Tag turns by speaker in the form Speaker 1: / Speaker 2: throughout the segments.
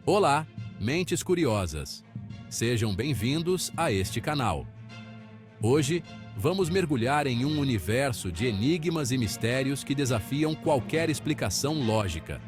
Speaker 1: Olá, mentes curiosas! Sejam bem-vindos a este canal. Hoje, vamos mergulhar em um universo de enigmas e mistérios que desafiam qualquer explicação lógica.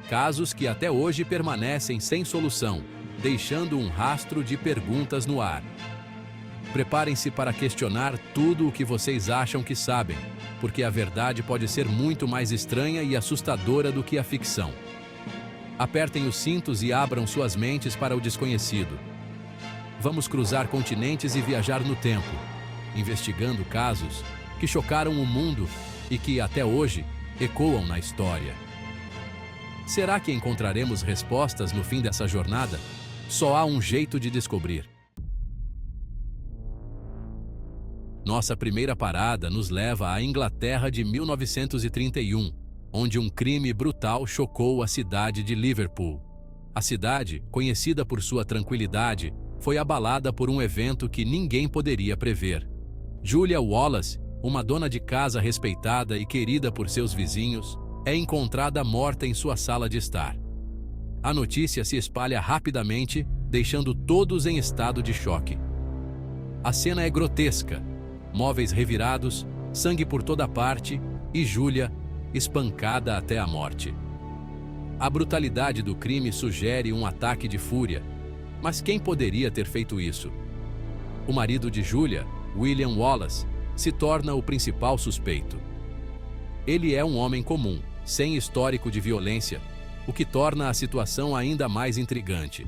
Speaker 1: Casos que até hoje permanecem sem solução, deixando um rastro de perguntas no ar. Preparem-se para questionar tudo o que vocês acham que sabem, porque a verdade pode ser muito mais estranha e assustadora do que a ficção. Apertem os cintos e abram suas mentes para o desconhecido. Vamos cruzar continentes e viajar no tempo, investigando casos que chocaram o mundo e que, até hoje, ecoam na história. Será que encontraremos respostas no fim dessa jornada? Só há um jeito de descobrir. Nossa primeira parada nos leva à Inglaterra de 1931, onde um crime brutal chocou a cidade de Liverpool. A cidade, conhecida por sua tranquilidade, foi abalada por um evento que ninguém poderia prever. Julia Wallace, uma dona de casa respeitada e querida por seus vizinhos, é encontrada morta em sua sala de estar. A notícia se espalha rapidamente, deixando todos em estado de choque. A cena é grotesca. Móveis revirados, sangue por toda parte e Julia espancada até a morte. A brutalidade do crime sugere um ataque de fúria, mas quem poderia ter feito isso? O marido de Julia, William Wallace, se torna o principal suspeito. Ele é um homem comum, sem histórico de violência, o que torna a situação ainda mais intrigante.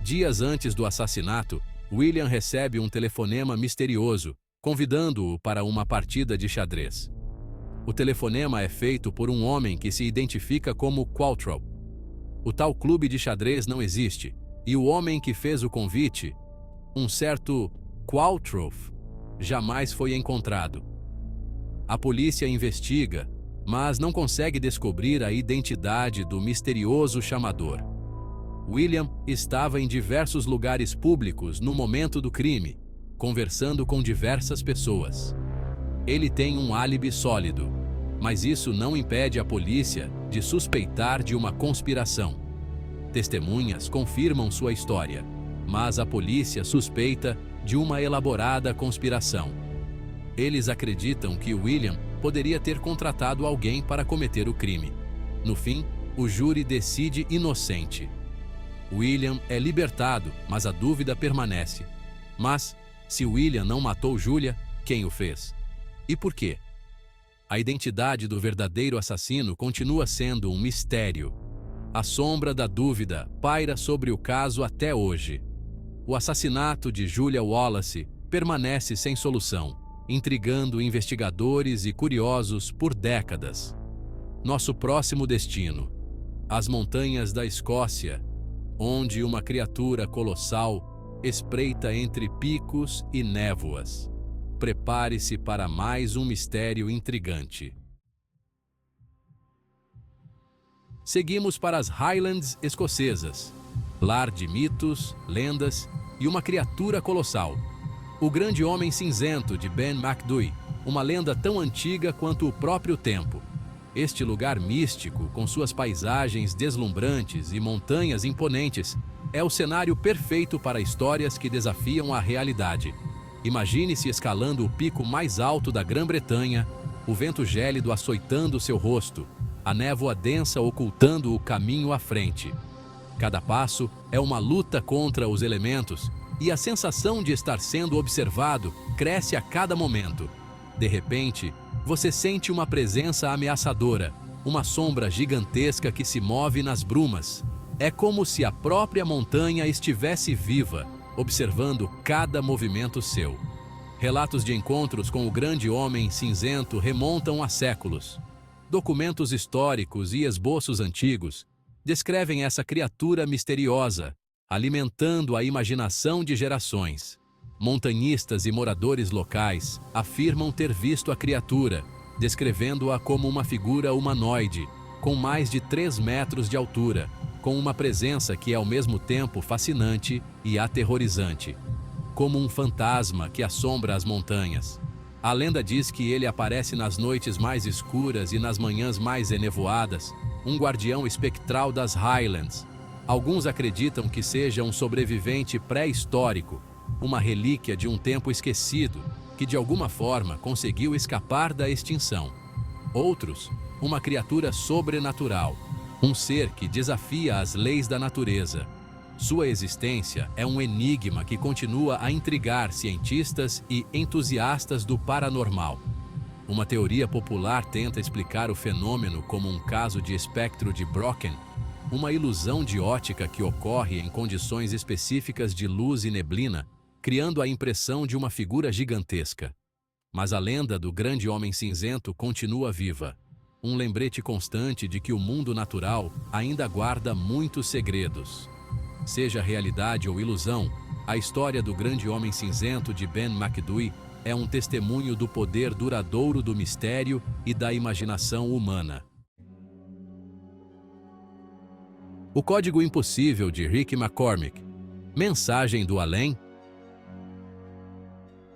Speaker 1: Dias antes do assassinato, William recebe um telefonema misterioso, convidando-o para uma partida de xadrez. O telefonema é feito por um homem que se identifica como Qualtrough. O tal clube de xadrez não existe, e o homem que fez o convite, um certo Qualtrough, jamais foi encontrado. A polícia investiga, mas não consegue descobrir a identidade do misterioso chamador. William estava em diversos lugares públicos no momento do crime, conversando com diversas pessoas. Ele tem um álibi sólido, mas isso não impede a polícia de suspeitar de uma conspiração. Testemunhas confirmam sua história, mas a polícia suspeita de uma elaborada conspiração. Eles acreditam que William poderia ter contratado alguém para cometer o crime. No fim, o júri decide inocente. William é libertado, mas a dúvida permanece. Mas, se William não matou Julia, quem o fez? E por quê? A identidade do verdadeiro assassino continua sendo um mistério. A sombra da dúvida paira sobre o caso até hoje. O assassinato de Julia Wallace permanece sem solução, intrigando investigadores e curiosos por décadas. Nosso próximo destino: as montanhas da Escócia, onde uma criatura colossal espreita entre picos e névoas. Prepare-se para mais um mistério intrigante. Seguimos para as Highlands escocesas, lar de mitos, lendas e uma criatura colossal. O Grande Homem Cinzento de Ben Macdui, uma lenda tão antiga quanto o próprio tempo. Este lugar místico, com suas paisagens deslumbrantes e montanhas imponentes, é o cenário perfeito para histórias que desafiam a realidade. Imagine-se escalando o pico mais alto da Grã-Bretanha, o vento gélido açoitando seu rosto, a névoa densa ocultando o caminho à frente. Cada passo é uma luta contra os elementos, e a sensação de estar sendo observado cresce a cada momento. De repente, você sente uma presença ameaçadora, uma sombra gigantesca que se move nas brumas. É como se a própria montanha estivesse viva, observando cada movimento seu. Relatos de encontros com o Grande Homem Cinzento remontam a séculos. Documentos históricos e esboços antigos descrevem essa criatura misteriosa, alimentando a imaginação de gerações. Montanhistas e moradores locais afirmam ter visto a criatura, descrevendo-a como uma figura humanoide, com mais de 3 metros de altura, com uma presença que é ao mesmo tempo fascinante e aterrorizante, como um fantasma que assombra as montanhas. A lenda diz que ele aparece nas noites mais escuras e nas manhãs mais enevoadas, um guardião espectral das Highlands. Alguns acreditam que seja um sobrevivente pré-histórico, uma relíquia de um tempo esquecido, que de alguma forma conseguiu escapar da extinção. Outros, uma criatura sobrenatural, um ser que desafia as leis da natureza. Sua existência é um enigma que continua a intrigar cientistas e entusiastas do paranormal. Uma teoria popular tenta explicar o fenômeno como um caso de espectro de Brocken, uma ilusão de ótica que ocorre em condições específicas de luz e neblina, criando a impressão de uma figura gigantesca. Mas a lenda do grande homem cinzento continua viva, um lembrete constante de que o mundo natural ainda guarda muitos segredos. Seja realidade ou ilusão, a história do grande homem cinzento de Ben Macdui é um testemunho do poder duradouro do mistério e da imaginação humana. O Código Impossível de Rick McCormick. Mensagem do além?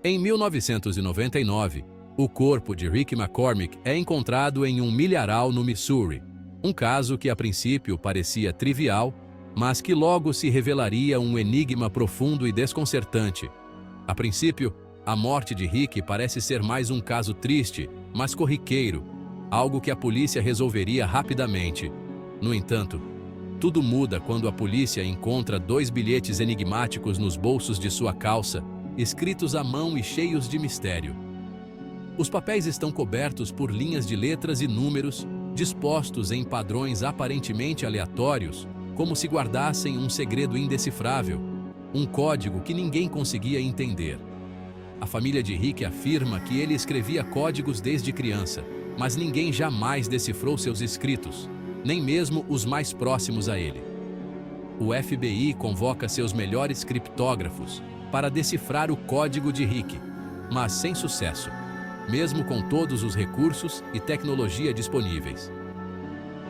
Speaker 1: Em 1999, o corpo de Rick McCormick é encontrado em um milharal no Missouri, um caso que a princípio parecia trivial, mas que logo se revelaria um enigma profundo e desconcertante. A princípio, a morte de Rick parece ser mais um caso triste, mas corriqueiro, algo que a polícia resolveria rapidamente. No entanto, tudo muda quando a polícia encontra 2 bilhetes enigmáticos nos bolsos de sua calça, escritos à mão e cheios de mistério. Os papéis estão cobertos por linhas de letras e números, dispostos em padrões aparentemente aleatórios, como se guardassem um segredo indecifrável, um código que ninguém conseguia entender. A família de Rick afirma que ele escrevia códigos desde criança, mas ninguém jamais decifrou seus escritos, nem mesmo os mais próximos a ele. O FBI convoca seus melhores criptógrafos para decifrar o código de Rick, mas sem sucesso, mesmo com todos os recursos e tecnologia disponíveis.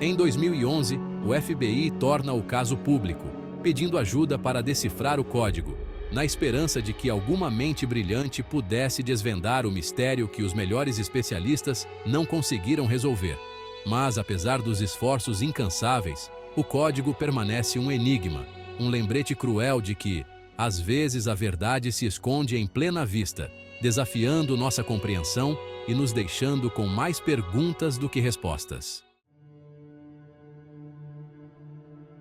Speaker 1: Em 2011, o FBI torna o caso público, pedindo ajuda para decifrar o código, na esperança de que alguma mente brilhante pudesse desvendar o mistério que os melhores especialistas não conseguiram resolver. Mas, apesar dos esforços incansáveis, o código permanece um enigma, um lembrete cruel de que, às vezes, a verdade se esconde em plena vista, desafiando nossa compreensão e nos deixando com mais perguntas do que respostas.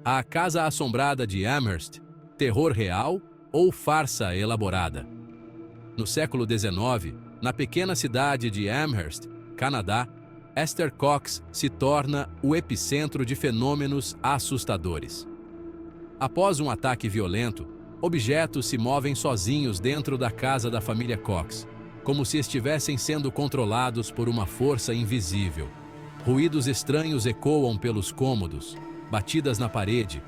Speaker 1: A Casa Assombrada de Amherst, terror real ou farsa elaborada? No século XIX, na pequena cidade de Amherst, Canadá, Esther Cox se torna o epicentro de fenômenos assustadores. Após um ataque violento, objetos se movem sozinhos dentro da casa da família Cox, como se estivessem sendo controlados por uma força invisível. Ruídos estranhos ecoam pelos cômodos, batidas na parede,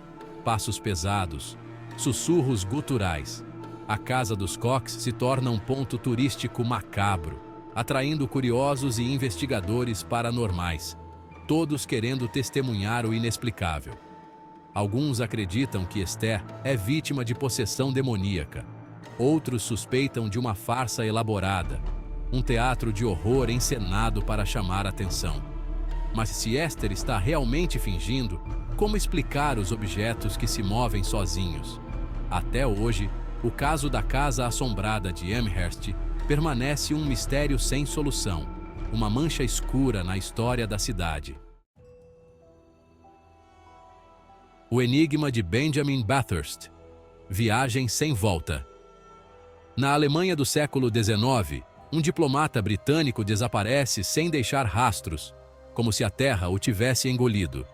Speaker 1: passos pesados, sussurros guturais. A casa dos Cox se torna um ponto turístico macabro, atraindo curiosos e investigadores paranormais, todos querendo testemunhar o inexplicável. Alguns acreditam que Esther é vítima de possessão demoníaca. Outros suspeitam de uma farsa elaborada, um teatro de horror encenado para chamar atenção. Mas se Esther está realmente fingindo, como explicar os objetos que se movem sozinhos? Até hoje, o caso da Casa Assombrada de Amherst permanece um mistério sem solução, uma mancha escura na história da cidade. O enigma de Benjamin Bathurst. Viagem sem volta. Na Alemanha do século XIX, um diplomata britânico desaparece sem deixar rastros, como se a terra o tivesse engolido.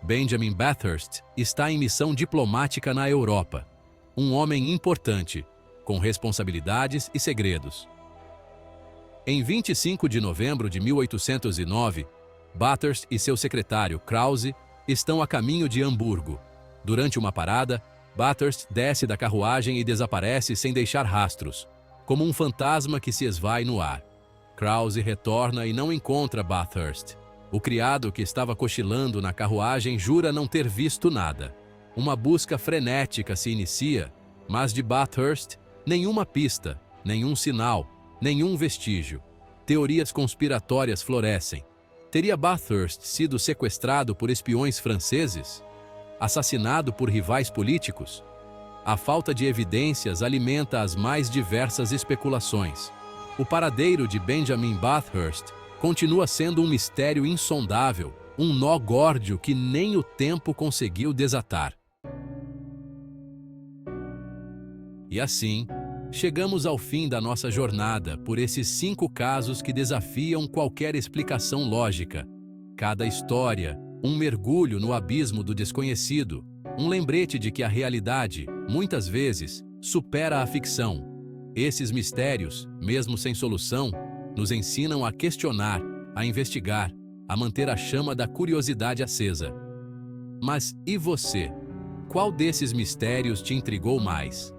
Speaker 1: Benjamin Bathurst está em missão diplomática na Europa, um homem importante, com responsabilidades e segredos. Em 25 de novembro de 1809, Bathurst e seu secretário Krause estão a caminho de Hamburgo. Durante uma parada, Bathurst desce da carruagem e desaparece sem deixar rastros, como um fantasma que se esvai no ar. Krause retorna e não encontra Bathurst. O criado que estava cochilando na carruagem jura não ter visto nada. Uma busca frenética se inicia, mas de Bathurst, nenhuma pista, nenhum sinal, nenhum vestígio. Teorias conspiratórias florescem. Teria Bathurst sido sequestrado por espiões franceses? Assassinado por rivais políticos? A falta de evidências alimenta as mais diversas especulações. O paradeiro de Benjamin Bathurst continua sendo um mistério insondável, um nó górdio que nem o tempo conseguiu desatar. E assim, chegamos ao fim da nossa jornada por esses 5 casos que desafiam qualquer explicação lógica. Cada história, um mergulho no abismo do desconhecido, um lembrete de que a realidade, muitas vezes, supera a ficção. Esses mistérios, mesmo sem solução, nos ensinam a questionar, a investigar, a manter a chama da curiosidade acesa. Mas e você? Qual desses mistérios te intrigou mais?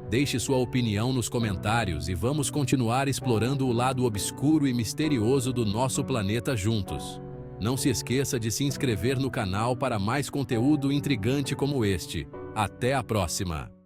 Speaker 1: Deixe sua opinião nos comentários e vamos continuar explorando o lado obscuro e misterioso do nosso planeta juntos. Não se esqueça de se inscrever no canal para mais conteúdo intrigante como este. Até a próxima!